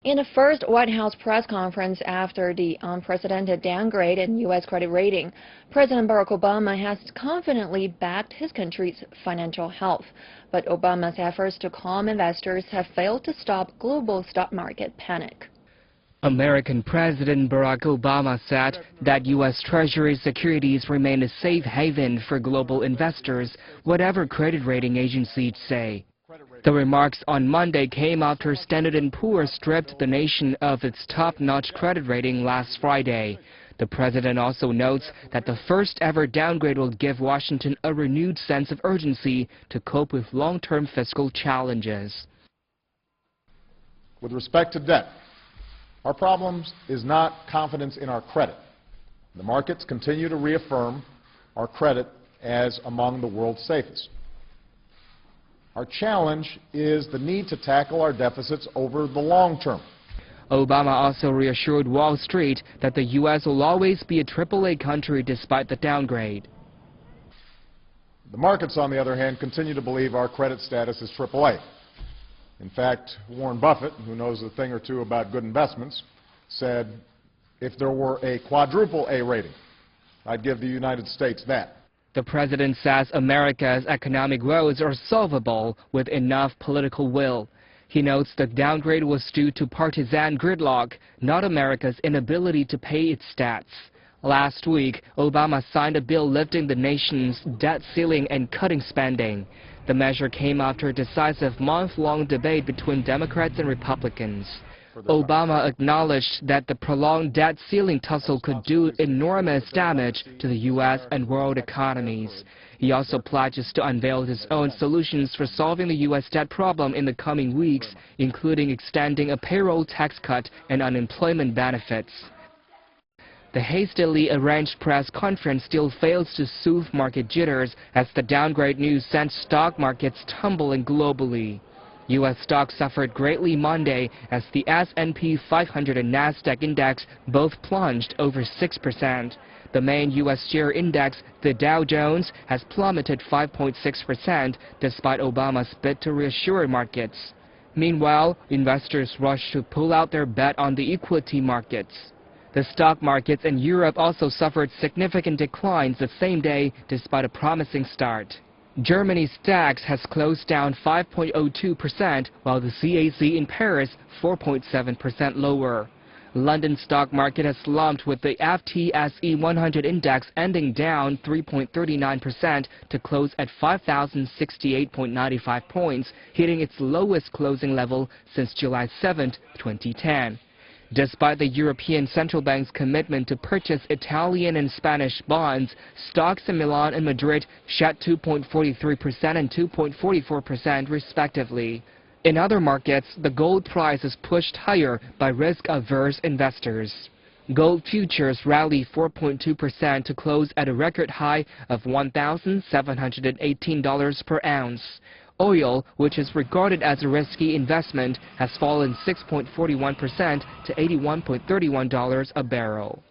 In the first White House press conference after the unprecedented downgrade in U.S. credit rating, President Barack Obama has confidently backed his country's financial health. But Obama's efforts to calm investors have failed to stop global stock market panic. American President Barack Obama said that U.S. Treasury securities remain a safe haven for global investors, whatever credit rating agencies say. The remarks on Monday came after Standard & Poor's stripped the nation of its top-notch credit rating last Friday. The president also notes that the first-ever downgrade will give Washington a renewed sense of urgency to cope with long-term fiscal challenges. With respect to debt, our problem is not confidence in our credit. The markets continue to reaffirm our credit as among the world's safest. Our challenge is the need to tackle our deficits over the long term. Obama also reassured Wall Street that the U.S. will always be a AAA country despite the downgrade. The markets, on the other hand, continue to believe our credit status is AAA. In fact, Warren Buffett, who knows a thing or two about good investments, said, if there were a quadruple A rating, I'd give the United States that. The president says America's economic woes are solvable with enough political will. He notes the downgrade was due to partisan gridlock, not America's inability to pay its debts. Last week, Obama signed a bill lifting the nation's debt ceiling and cutting spending. The measure came after a decisive month-long debate between Democrats and Republicans. Obama acknowledged that the prolonged debt ceiling tussle could do enormous damage to the U.S. and world economies. He also pledges to unveil his own solutions for solving the U.S. debt problem in the coming weeks, including extending a payroll tax cut and unemployment benefits. The hastily arranged press conference still fails to soothe market jitters as the downgrade news sent stock markets tumbling globally. U.S. stocks suffered greatly Monday as the S&P 500 and NASDAQ index both plunged over 6%. The main U.S. share index, the Dow Jones, has plummeted 5.6% despite Obama's bid to reassure markets. Meanwhile, investors rushed to pull out their bet on the equity markets. The stock markets in Europe also suffered significant declines the same day despite a promising start. Germany's DAX has closed down 5.02%, while the CAC in Paris 4.7% lower. London stock market has slumped with the FTSE 100 index ending down 3.39% to close at 5,068.95 points, hitting its lowest closing level since July 7, 2010. Despite the European Central Bank's commitment to purchase Italian and Spanish bonds, stocks in Milan and Madrid shed 2.43% and 2.44% respectively. In other markets, the gold price is pushed higher by risk-averse investors. Gold futures rallied 4.2% to close at a record high of $1,718 per ounce. Oil, which is regarded as a risky investment, has fallen 6.41% to $81.31 a barrel.